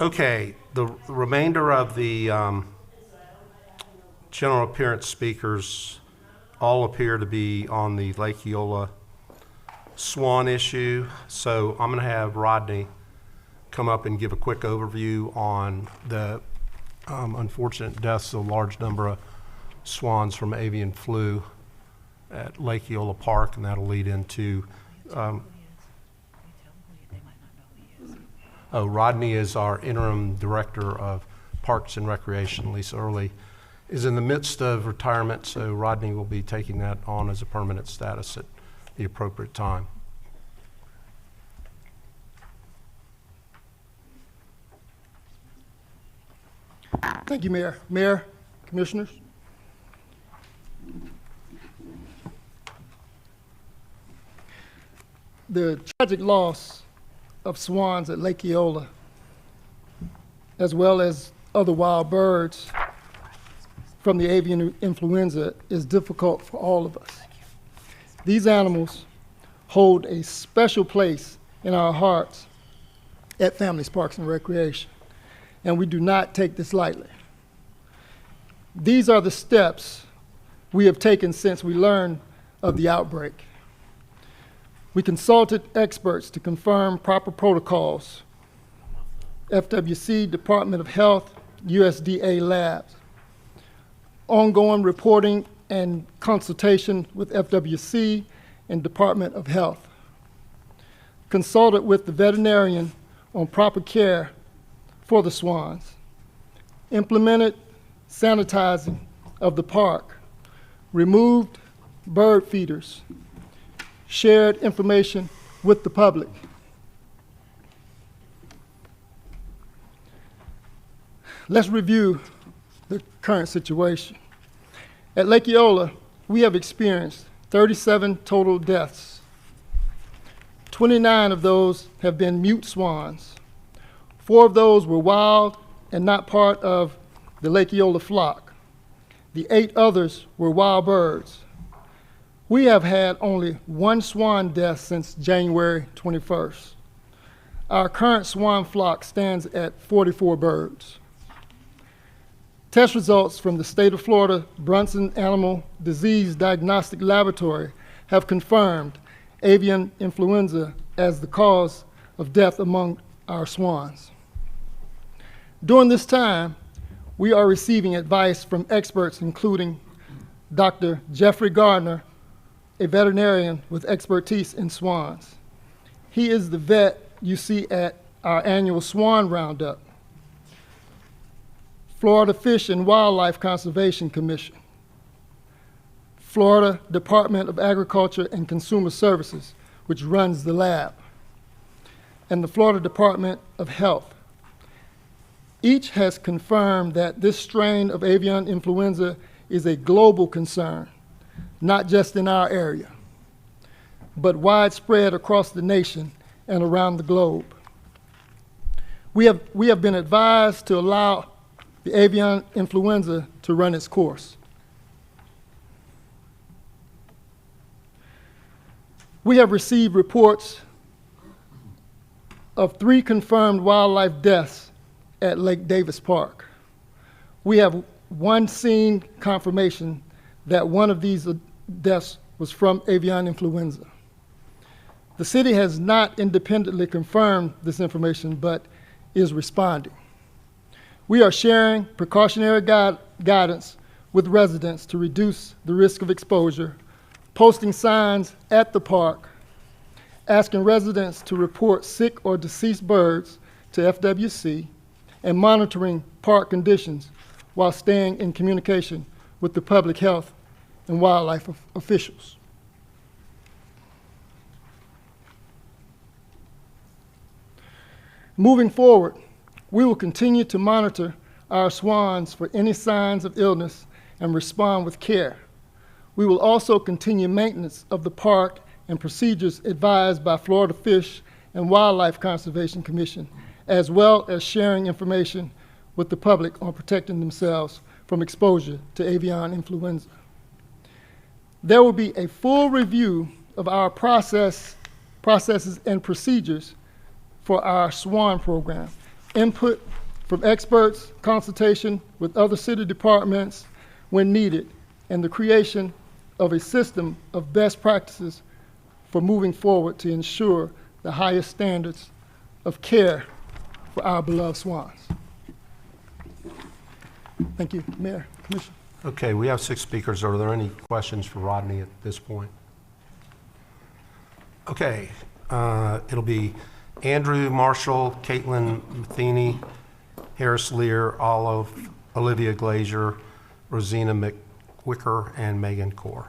Okay, the remainder of the general appearance speakers all appear to be on the Lake Eola Swan issue. So I'm going to have Rodney come up and give a quick overview on the unfortunate deaths of a large number of swans from avian flu at Lake Eola Park, and that'll lead into Rodney is our interim director of Parks and Recreation. Lisa Early is in the midst of retirement, so Rodney will be taking that on as a permanent status at the appropriate time. Thank you, Mayor. Mayor, Commissioners. The tragic loss of swans at Lake Eola, as well as other wild birds from the avian influenza, is difficult for all of us. These animals hold a special place in our hearts at Families, Parks, and Recreation, and we do not take this lightly. These are the steps we have taken since we learned of the outbreak. We consulted experts to confirm proper protocols, FWC, Department of Health, USDA labs, ongoing reporting and consultation with FWC and Department of Health, consulted with the veterinarian on proper care for the swans, implemented sanitizing of the park, removed bird feeders, shared information with the public. Let's review the current situation. At Lake Eola, we have experienced 37 total deaths. 29 of those have been mute swans. 4 of those were wild and not part of the Lake Eola flock. The 8 others were wild birds. We have had only 1 swan death since January 21st. Our current swan flock stands at 44 birds. Test results from the state of Florida Brunson Animal Disease Diagnostic Laboratory have confirmed avian influenza as the cause of death among our swans. During this time, we are receiving advice from experts including Dr. Jeffrey Gardner, a veterinarian with expertise in swans. He is the vet you see at our annual Swan Roundup. Florida Fish and Wildlife Conservation Commission, Florida Department of Agriculture and Consumer Services, which runs the lab, and the Florida Department of Health. Each has confirmed that this strain of avian influenza is a global concern, not just in our area, but widespread across the nation and around the globe. We have been advised to allow the avian influenza to run its course. We have received reports of 3 confirmed wildlife deaths at Lake Davis Park. We have 1 scene confirmation that one of these deaths was from avian influenza. The city has not independently confirmed this information, but is responding. We are sharing precautionary guidance with residents to reduce the risk of exposure, posting signs at the park, asking residents to report sick or deceased birds to FWC, and monitoring park conditions while staying in communication with the public health and wildlife officials. Moving forward, we will continue to monitor our swans for any signs of illness and respond with care. We will also continue maintenance of the park and procedures advised by Florida Fish and Wildlife Conservation Commission, as well as sharing information with the public on protecting themselves from exposure to avian influenza. There will be a full review of our processes and procedures for our SWAN program, input from experts, consultation with other city departments when needed, and the creation of a system of best practices for moving forward to ensure the highest standards of care for our beloved swans. Thank you, Mayor, Commissioner. Okay, we have 6 speakers. Are there any questions for Rodney at this point? Okay, it'll be Andrew Marshall, Caitlin Matheny, Harris Lear, Olive, Olivia Glazier, Rosina McWicker, and Megan Core.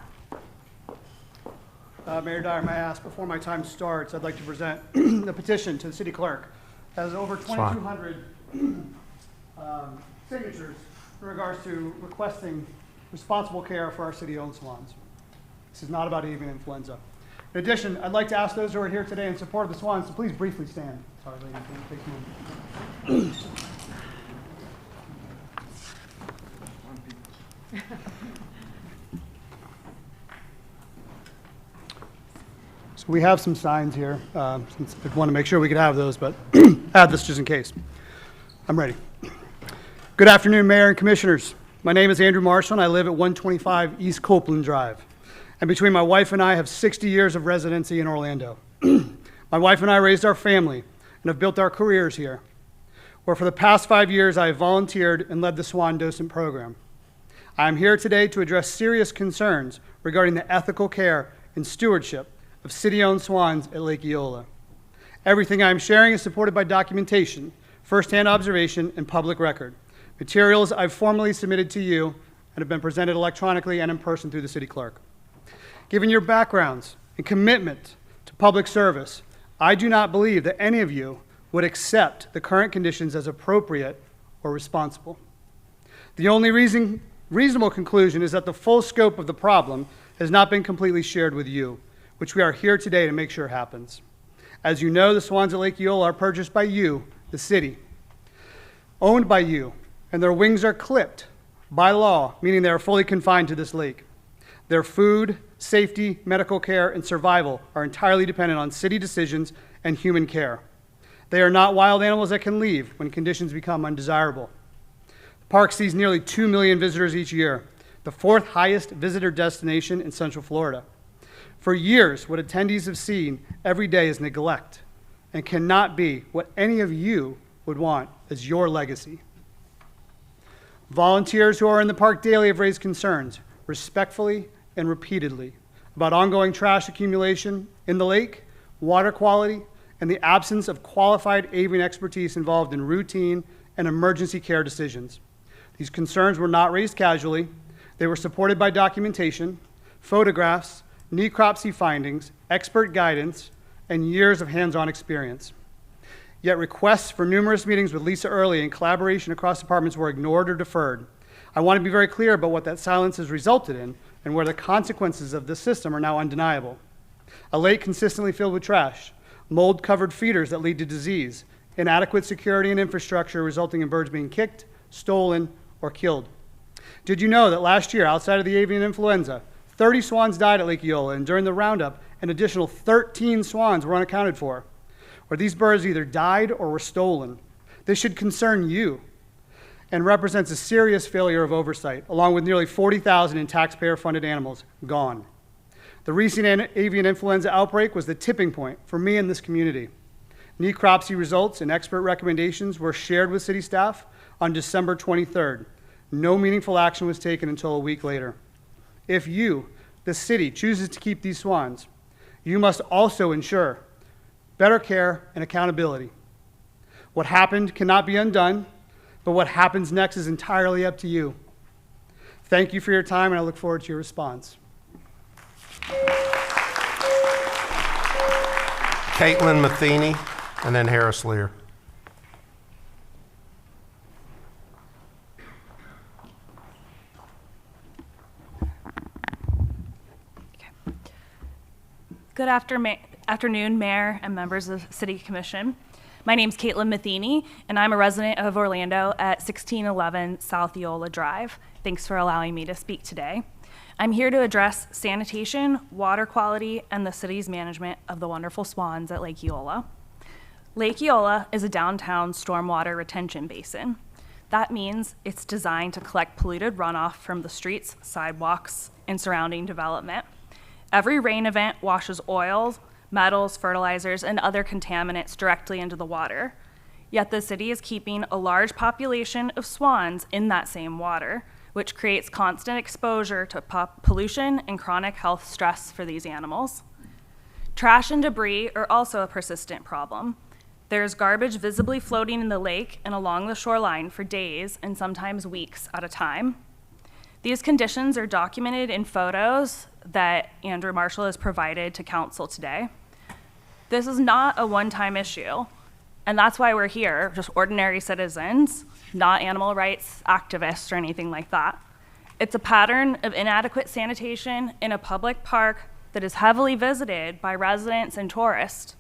Mayor Dyer, may I ask, before my time starts, I'd like to present the petition to the city clerk. It has over 2,200 signatures in regards to requesting responsible care for our city-owned swans. This is not about avian influenza. In addition, I'd like to ask those who are here today in support of the swans to please briefly stand. Sorry, ladies, it takes a moment. So we have some signs here. Since I want to make sure we could have those, but add this just in case. I'm ready. Good afternoon, Mayor and Commissioners. My name is Andrew Marshall, and I live at 125 East Copeland Drive. And between my wife and I have 60 years of residency in Orlando. My wife and I raised our family and have built our careers here, where for the past 5 years I have volunteered and led the Swan Docent Program. I am here today to address serious concerns regarding the ethical care and stewardship of city-owned swans at Lake Eola. Everything I am sharing is supported by documentation, firsthand observation, and public record. Materials I've formally submitted to you and have been presented electronically and in person through the city clerk. Given your backgrounds and commitment to public service, I do not believe that any of you would accept the current conditions as appropriate or responsible. The only reasonable conclusion is that the full scope of the problem has not been completely shared with you, which we are here today to make sure happens. As you know, the swans at Lake Eola are purchased by you, the city, owned by you, and their wings are clipped by law, meaning they are fully confined to this lake. Their food, safety, medical care, and survival are entirely dependent on city decisions and human care. They are not wild animals that can leave when conditions become undesirable. The park sees nearly 2 million visitors each year, the 4th highest visitor destination in Central Florida. For years, what attendees have seen every day is neglect and cannot be what any of you would want as your legacy. Volunteers who are in the park daily have raised concerns, respectfully and repeatedly, about ongoing trash accumulation in the lake, water quality, and the absence of qualified avian expertise involved in routine and emergency care decisions. These concerns were not raised casually. They were supported by documentation, photographs, necropsy findings, expert guidance, and years of hands-on experience. Yet requests for numerous meetings with Lisa Early and collaboration across departments were ignored or deferred. I want to be very clear about what that silence has resulted in and where the consequences of this system are now undeniable. A lake consistently filled with trash, mold-covered feeders that lead to disease, inadequate security and infrastructure resulting in birds being kicked, stolen, or killed. Did you know that last year, outside of the avian influenza, 30 swans died at Lake Eola, and during the roundup, an additional 13 swans were unaccounted for? Or these birds either died or were stolen. This should concern you and represents a serious failure of oversight, along with nearly 40,000 in taxpayer-funded animals gone. The recent avian influenza outbreak was the tipping point for me and this community. Necropsy results and expert recommendations were shared with city staff on December 23rd. No meaningful action was taken until a week later. If you, the city, chooses to keep these swans, you must also ensure better care and accountability. What happened cannot be undone, but what happens next is entirely up to you. Thank you for your time, and I look forward to your response. Caitlin Matheny, and then Harris Lear. Good afternoon, Mayor and members of the City Commission. My name is Caitlin Matheny, and I'm a resident of Orlando at 1611 South Eola Drive. Thanks for allowing me to speak today. I'm here to address sanitation, water quality, and the city's management of the wonderful swans at Lake Eola. Lake Eola is a downtown stormwater retention basin. That means it's designed to collect polluted runoff from the streets, sidewalks, and surrounding development. Every rain event washes oils, metals, fertilizers, and other contaminants directly into the water. Yet the city is keeping a large population of swans in that same water, which creates constant exposure to pollution and chronic health stress for these animals. Trash and debris are also a persistent problem. There's garbage visibly floating in the lake and along the shoreline for days and sometimes weeks at a time. These conditions are documented in photos that Andrew Marshall has provided to council today. This is not a one-time issue, and that's why we're here, just ordinary citizens, not animal rights activists or anything like that. It's a pattern of inadequate sanitation in a public park that is heavily visited by residents and tourists.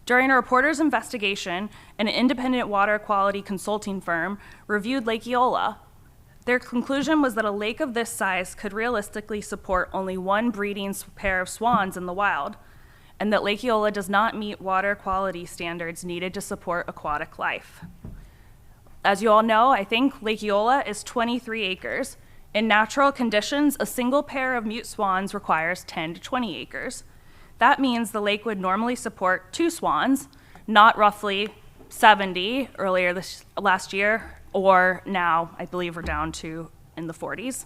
During a reporter's investigation, an independent water quality consulting firm reviewed Lake Eola. Their conclusion was that a lake of this size could realistically support only one breeding pair of swans in the wild, and that Lake Eola does not meet water quality standards needed to support aquatic life. As you all know, I think Lake Eola is 23 acres. In natural conditions, a single pair of mute swans requires 10 to 20 acres. That means the lake would normally support 2 swans, not roughly 70 earlier last year, or now I believe we're down to in the 40s.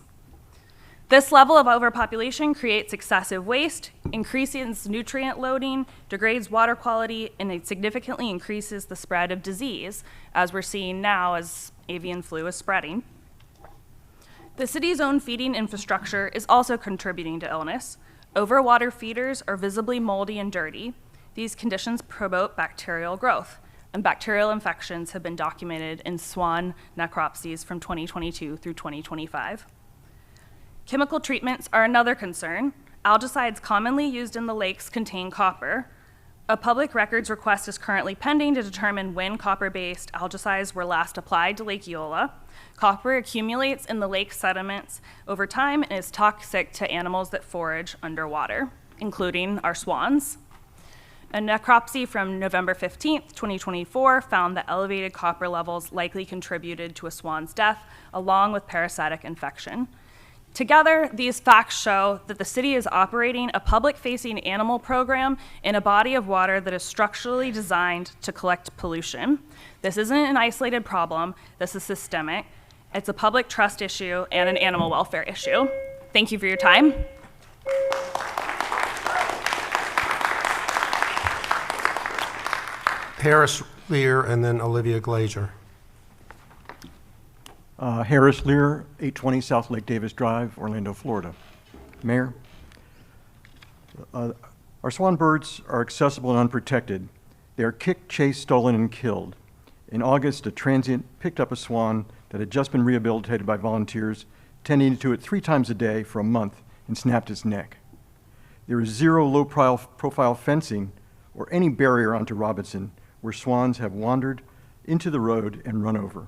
This level of overpopulation creates excessive waste, increases nutrient loading, degrades water quality, and it significantly increases the spread of disease, as we're seeing now as avian flu is spreading. The city's own feeding infrastructure is also contributing to illness. Overwater feeders are visibly moldy and dirty. These conditions promote bacterial growth, and bacterial infections have been documented in swan necropsies from 2022 through 2025. Chemical treatments are another concern. Algicides commonly used in the lakes contain copper. A public records request is currently pending to determine when copper-based algicides were last applied to Lake Eola. Copper accumulates in the lake sediments over time and is toxic to animals that forage underwater, including our swans. A necropsy from November 15th, 2024 found that elevated copper levels likely contributed to a swan's death, along with parasitic infection. Together, these facts show that the city is operating a public-facing animal program in a body of water that is structurally designed to collect pollution. This isn't an isolated problem, this is systemic. It's a public trust issue and an animal welfare issue. Thank you for your time. Harris Lear and then Olivia Glazier. Harris Lear, 820 South Lake Davis Drive, Orlando, Florida. Mayor, our swan birds are accessible and unprotected. They are kicked, chased, stolen, and killed. In August, a transient picked up a swan that had just been rehabilitated by volunteers, tending to it 3 times a day for a month, and snapped its neck. There is zero low-profile fencing or any barrier onto Robinson, where swans have wandered into the road and run over.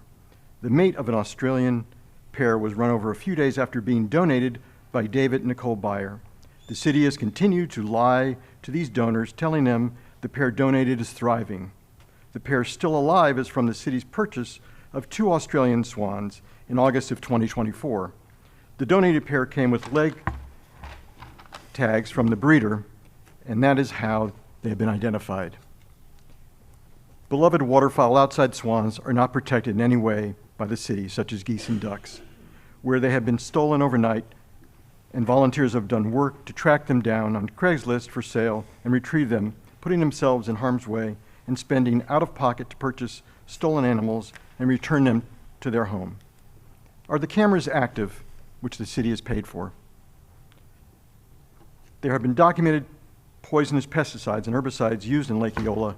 The mate of an Australian pair was run over a few days after being donated by David and Nicole Beyer. The city has continued to lie to these donors, telling them the pair donated is thriving. The pair still alive is from the city's purchase of 2 Australian swans in August of 2024. The donated pair came with leg tags from the breeder, and that is how they have been identified. Beloved waterfowl outside swans are not protected in any way by the city, such as geese and ducks, where they have been stolen overnight, and volunteers have done work to track them down on Craigslist for sale and retrieve them, putting themselves in harm's way and spending out of pocket to purchase stolen animals and return them to their home. Are the cameras active, which the city has paid for? There have been documented poisonous pesticides and herbicides used in Lake Eola,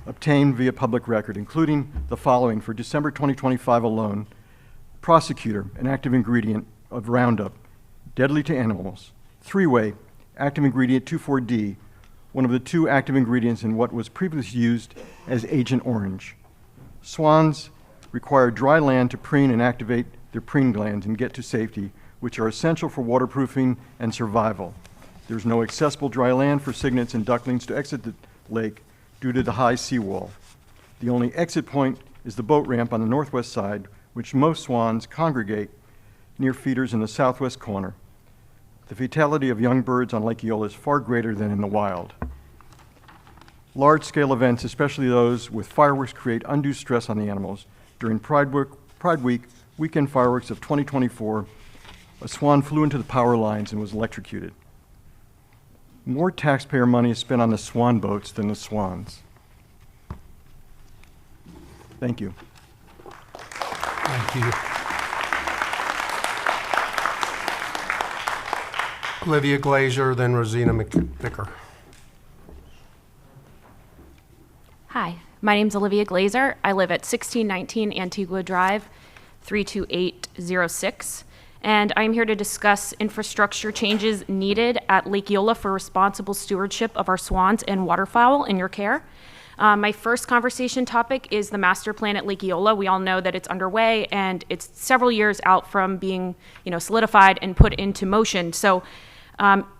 obtained via public record, including the following for December 2025 alone: prosecutor, an active ingredient of Roundup, deadly to animals; 3-way, active ingredient 2,4-D, one of the 2 active ingredients in what was previously used as Agent Orange. Swans require dry land to preen and activate their preen glands and get to safety, which are essential for waterproofing and survival. There's no accessible dry land for cygnets and ducklings to exit the lake due to the high seawall. The only exit point is the boat ramp on the northwest side, which most swans congregate near feeders in the southwest corner. The fatality of young birds on Lake Eola is far greater than in the wild. Large-scale events, especially those with fireworks, create undue stress on the animals. During Pride Week weekend fireworks of 2024, a swan flew into the power lines and was electrocuted. More taxpayer money is spent on the swan boats than the swans. Thank you. Thank you. Olivia Glazer, then Rosina McVicker. Hi, my name's Olivia Glazer. I live at 1619 Antigua Drive, 32806, and I'm here to discuss infrastructure changes needed at Lake Eola for responsible stewardship of our swans and waterfowl in your care. My first conversation topic is the master plan at Lake Eola. We all know that it's underway and it's several years out from being, solidified and put into motion. So,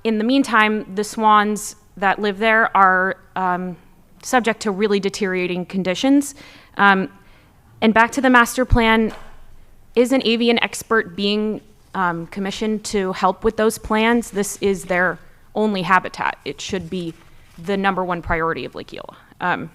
in the meantime, the swans that live there are subject to really deteriorating conditions. And back to the master plan, is an avian expert being commissioned to help with those plans? This is their only habitat. It should be the number one priority of Lake Eola.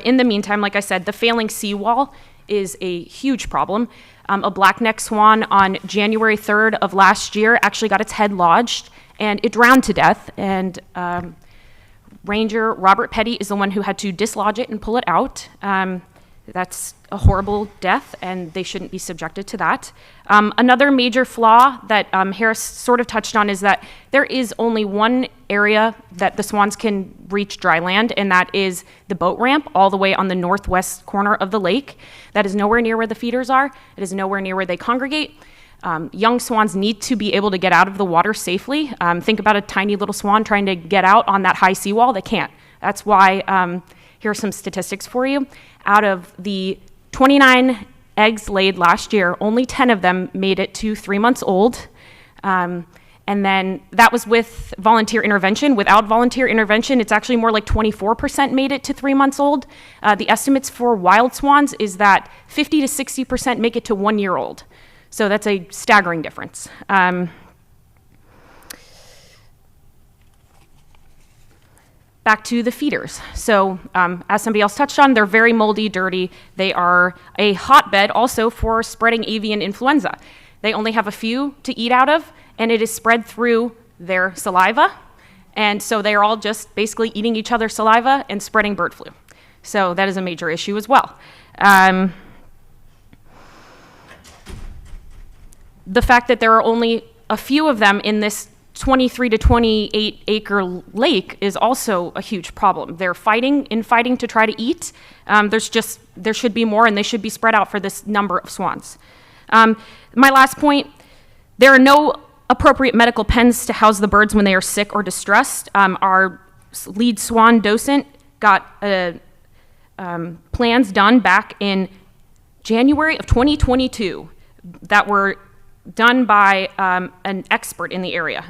In the meantime, like I said, the failing seawall is a huge problem. A black-necked swan on January 3rd of last year actually got its head lodged and it drowned to death. And Ranger Robert Petty is the one who had to dislodge it and pull it out. That's a horrible death, and they shouldn't be subjected to that. Another major flaw that Harris sort of touched on is that there is only one area that the swans can reach dry land, and that is the boat ramp all the way on the northwest corner of the lake. That is nowhere near where the feeders are. It is nowhere near where they congregate. Young swans need to be able to get out of the water safely. Think about a tiny little swan trying to get out on that high seawall. They can't. That's why here are some statistics for you. Out of the 29 eggs laid last year, only 10 of them made it to 3 months old. And then that was with volunteer intervention. Without volunteer intervention, it's actually more like 24% made it to 3 months old. The estimates for wild swans is that 50 to 60% make it to 1 year old. So that's a staggering difference. Back to the feeders. So as somebody else touched on, they're very moldy, dirty. They are a hotbed also for spreading avian influenza. They only have a few to eat out of, and it is spread through their saliva. And so they are all just basically eating each other's saliva and spreading bird flu. So that is a major issue as well. The fact that there are only a few of them in this 23 to 28 acre lake is also a huge problem. They're fighting to try to eat. There should be more, and they should be spread out for this number of swans. My last point, there are no appropriate medical pens to house the birds when they are sick or distressed. Our lead swan docent got plans done back in January of 2022 that were done by an expert in the area.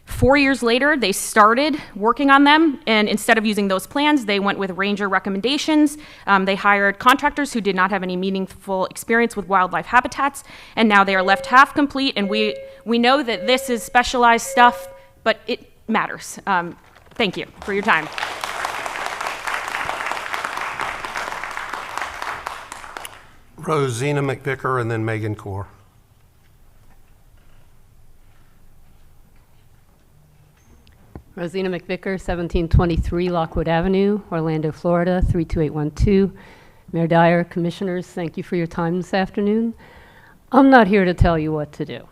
4 years later, they started working on them, and instead of using those plans, they went with ranger recommendations. They hired contractors who did not have any meaningful experience with wildlife habitats, and now they are left half complete, and we know that this is specialized stuff, but it matters. Thank you for your time. Rosina McVicker, and then Megan Core. Rosina McVicker, 1723 Lockwood Avenue, Orlando, Florida, 32812. Mayor Dyer, commissioners, thank you for your time this afternoon. I'm not here to tell you what to do.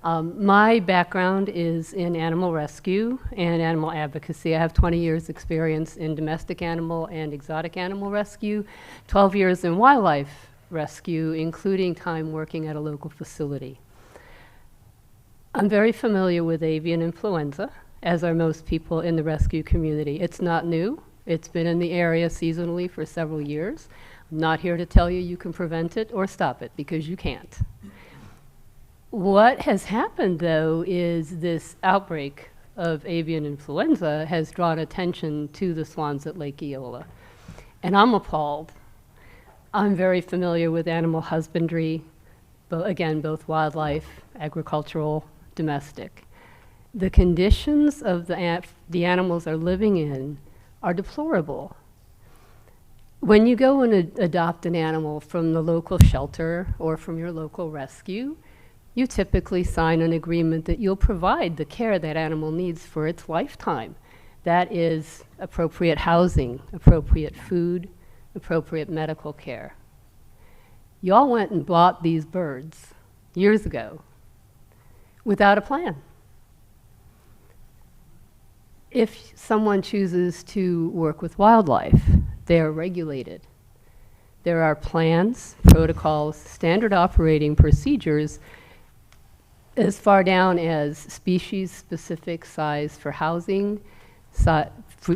My background is in animal rescue and animal advocacy. I have 20 years experience in domestic animal and exotic animal rescue, 12 years in wildlife rescue, including time working at a local facility. I'm very familiar with avian influenza, as are most people in the rescue community. It's not new. It's been in the area seasonally for several years. I'm not here to tell you you can prevent it or stop it, because you can't. What has happened, though, is this outbreak of avian influenza has drawn attention to the swans at Lake Eola. And I'm appalled. I'm very familiar with animal husbandry, again, both wildlife, agricultural, domestic. The conditions of the animals are living in are deplorable. When you go and adopt an animal from the local shelter or from your local rescue, you typically sign an agreement that you'll provide the care that animal needs for its lifetime. That is appropriate housing, appropriate food, appropriate medical care. Y'all went and bought these birds years ago without a plan. If someone chooses to work with wildlife, they are regulated. There are plans, protocols, standard operating procedures as far down as species-specific size for housing,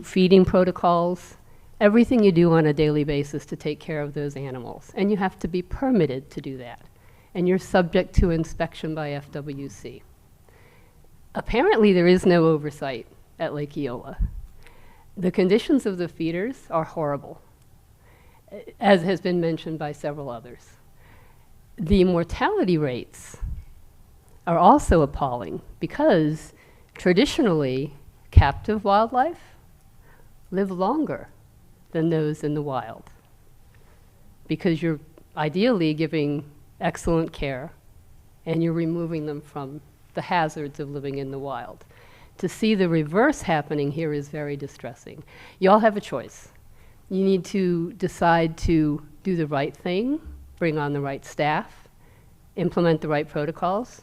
feeding protocols, everything you do on a daily basis to take care of those animals. And you have to be permitted to do that. And you're subject to inspection by FWC. Apparently, there is no oversight at Lake Eola. The conditions of the feeders are horrible, as has been mentioned by several others. The mortality rates are also appalling because traditionally, captive wildlife live longer than those in the wild because you're ideally giving excellent care and you're removing them from the hazards of living in the wild. To see the reverse happening here is very distressing. You all have a choice. You need to decide to do the right thing, bring on the right staff, implement the right protocols,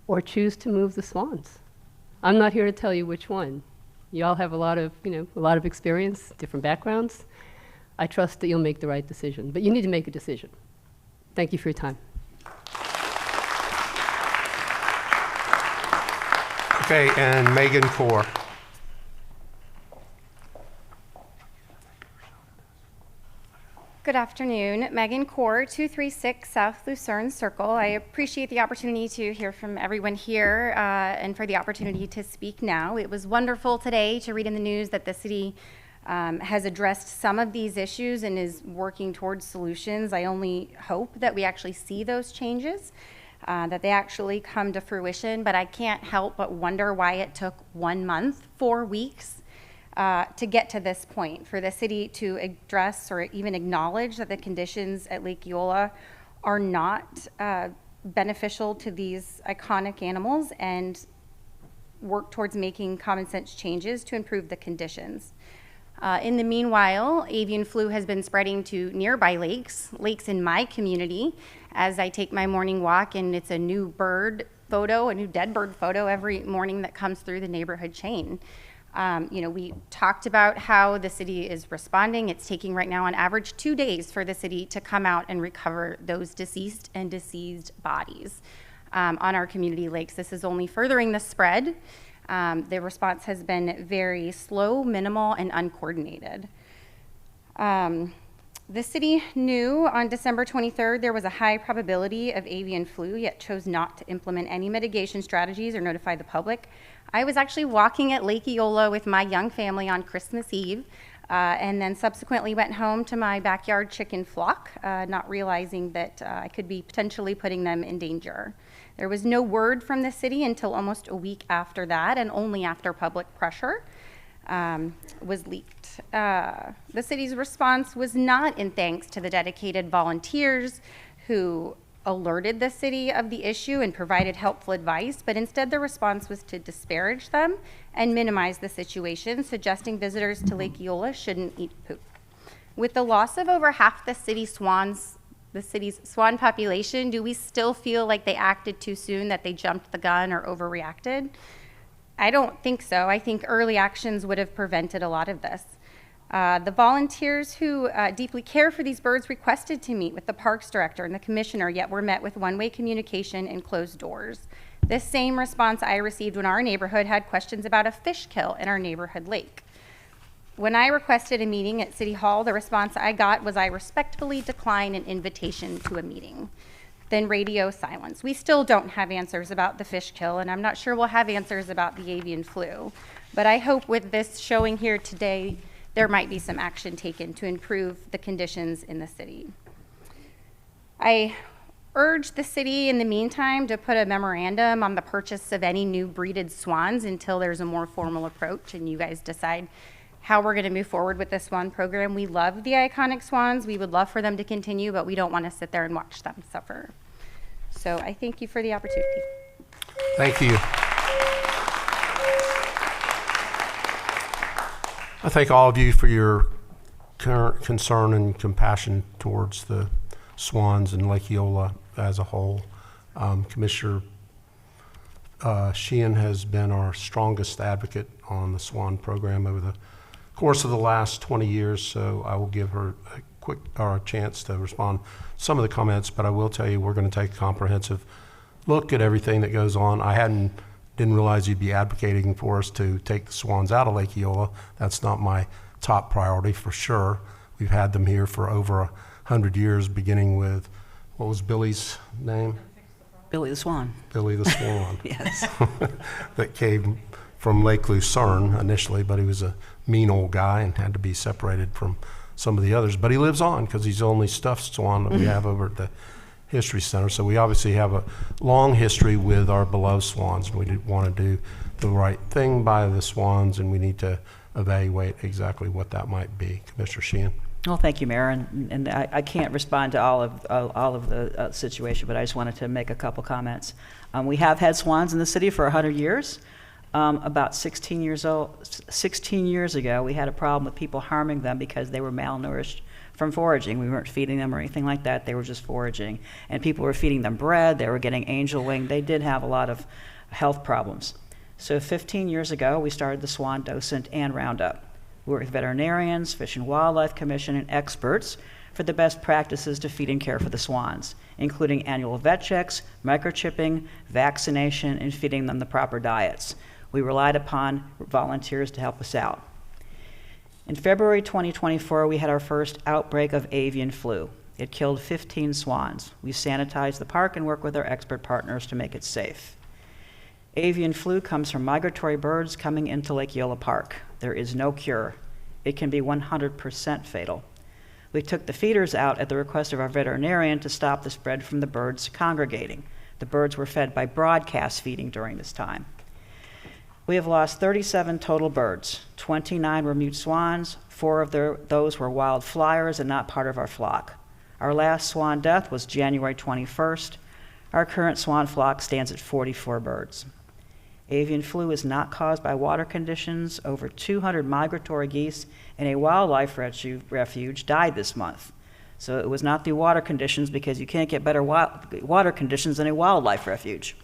or choose to move the swans. I'm not here to tell you which one. You all have a lot of experience, different backgrounds. I trust that you'll make the right decision, but you need to make a decision. Thank you for your time. Okay, and Megan Core. Good afternoon. Megan Core, 236 South Lucerne Circle. I appreciate the opportunity to hear from everyone here and for the opportunity to speak now. It was wonderful today to read in the news that the city has addressed some of these issues and is working towards solutions. I only hope that we actually see those changes, that they actually come to fruition, but I can't help but wonder why it took 1 month, 4 weeks, to get to this point, for the city to address or even acknowledge that the conditions at Lake Eola are not beneficial to these iconic animals and work towards making common sense changes to improve the conditions. In the meanwhile, avian flu has been spreading to nearby lakes in my community as I take my morning walk, and it's a new bird photo, a new dead bird photo every morning that comes through the neighborhood chain. We talked about how the city is responding. It's taking right now on average 2 days for the city to come out and recover those deceased and diseased bodies on our community lakes. This is only furthering the spread. The response has been very slow, minimal, and uncoordinated. The city knew on December 23rd there was a high probability of avian flu, yet chose not to implement any mitigation strategies or notify the public. I was actually walking at Lake Eola with my young family on Christmas Eve, and then subsequently went home to my backyard chicken flock, not realizing that I could be potentially putting them in danger. There was no word from the city until almost a week after that, and only after public pressure was leaked. The city's response was not in thanks to the dedicated volunteers who alerted the city of the issue and provided helpful advice, but instead the response was to disparage them and minimize the situation, suggesting visitors to Lake Eola shouldn't eat poop. With the loss of over half the city's swan population, do we still feel like they acted too soon, that they jumped the gun or overreacted? I don't think so. I think early actions would have prevented a lot of this. The volunteers who deeply care for these birds requested to meet with the parks director and the commissioner, yet were met with one-way communication and closed doors. This same response I received when our neighborhood had questions about a fish kill in our neighborhood lake. When I requested a meeting at City Hall, the response I got was I respectfully decline an invitation to a meeting. then radio silence. We still don't have answers about the fish kill, and I'm not sure we'll have answers about the avian flu. But I hope with this showing here today, there might be some action taken to improve the conditions in the city. I urge the city in the meantime to put a memorandum on the purchase of any new breeded swans until there's a more formal approach and you guys decide how we're going to move forward with the swan program. We love the iconic swans. We would love for them to continue, but we don't want to sit there and watch them suffer. So I thank you for the opportunity. Thank you. I thank all of you for your current concern and compassion towards the swans in Lake Eola as a whole. Commissioner Sheehan has been our strongest advocate on the swan program over the course of the last 20 years, so I will give her a chance to respond to some of the comments, but I will tell you we're going to take a comprehensive look at everything that goes on. I didn't realize you'd be advocating for us to take the swans out of Lake Eola. That's not my top priority for sure. We've had them here for over 100 years, beginning with, what was Billy's name? Billy the Swan. Billy the Swan. Yes. That came from Lake Lucerne initially, but he was a mean old guy and had to be separated from some of the others. But he lives on because he's the only stuffed swan that we have over at the History Center. So we obviously have a long history with our beloved swans. We want to do the right thing by the swans, and we need to evaluate exactly what that might be. Commissioner Sheehan. Well, thank you, Mayor, and I can't respond to all of the situation, but I just wanted to make a couple comments. We have had swans in the city for 100 years. About 16 years ago, we had a problem with people harming them because they were malnourished from foraging. We weren't feeding them or anything like that. They were just foraging, and people were feeding them bread. They were getting angel wing. They did have a lot of health problems. So 15 years ago, we started the Swan Docent and Roundup. We work with veterinarians, Fish and Wildlife Commission, and experts for the best practices to feed and care for the swans, including annual vet checks, microchipping, vaccination, and feeding them the proper diets. We relied upon volunteers to help us out. In February 2024, we had our first outbreak of avian flu. It killed 15 swans. We sanitized the park and worked with our expert partners to make it safe. Avian flu comes from migratory birds coming into Lake Eola Park. There is no cure. It can be 100% fatal. We took the feeders out at the request of our veterinarian to stop the spread from the birds congregating. The birds were fed by broadcast feeding during this time. We have lost 37 total birds. 29 were mute swans. 4 of those were wild flyers and not part of our flock. Our last swan death was January 21st. Our current swan flock stands at 44 birds. Avian flu is not caused by water conditions. Over 200 migratory geese in a wildlife refuge died this month. So it was not the water conditions, because you can't get better water conditions than a wildlife refuge.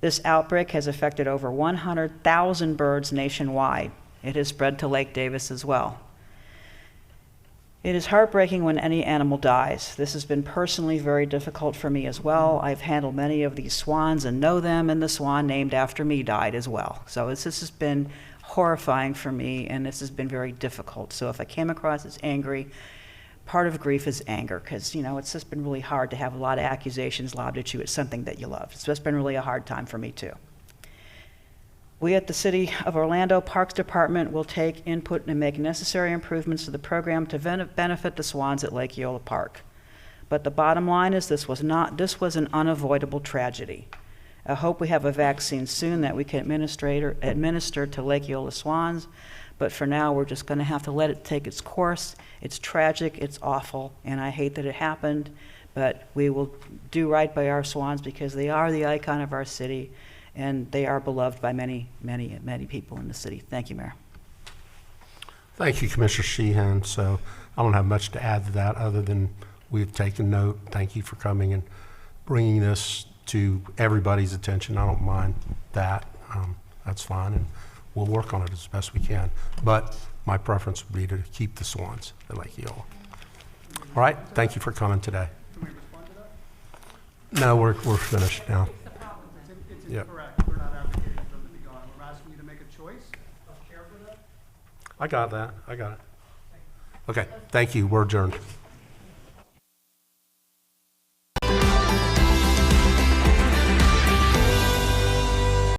This outbreak has affected over 100,000 birds nationwide. It has spread to Lake Davis as well. It is heartbreaking when any animal dies. This has been personally very difficult for me as well. I've handled many of these swans and know them, and the swan named after me died as well. So this has been horrifying for me, and this has been very difficult. So if I came across as angry, part of grief is anger, because, it's just been really hard to have a lot of accusations lobbed at you at something that you love. It's just been really a hard time for me, too. We at the City of Orlando Parks Department will take input and make necessary improvements to the program to benefit the swans at Lake Eola Park. But the bottom line is this was an unavoidable tragedy. I hope we have a vaccine soon that we can administer to Lake Eola swans, but for now we're just going to have to let it take its course. It's tragic, it's awful, and I hate that it happened, but we will do right by our swans because they are the icon of our city, and they are beloved by many, many, many people in the city. Thank you, Mayor. Thank you, Commissioner Sheehan. So I don't have much to add to that other than we've taken note. Thank you for coming and bringing this to everybody's attention. I don't mind that. That's fine, and we'll work on it as best we can. But my preference would be to keep the swans at Lake Eola. All right, thank you for coming today. Can we respond to that? No, we're finished now. It's Yep. incorrect. We're not advocating for them to be gone. We're asking you to make a choice of care for them. I got that. I got it. Okay, thank you. We're adjourned.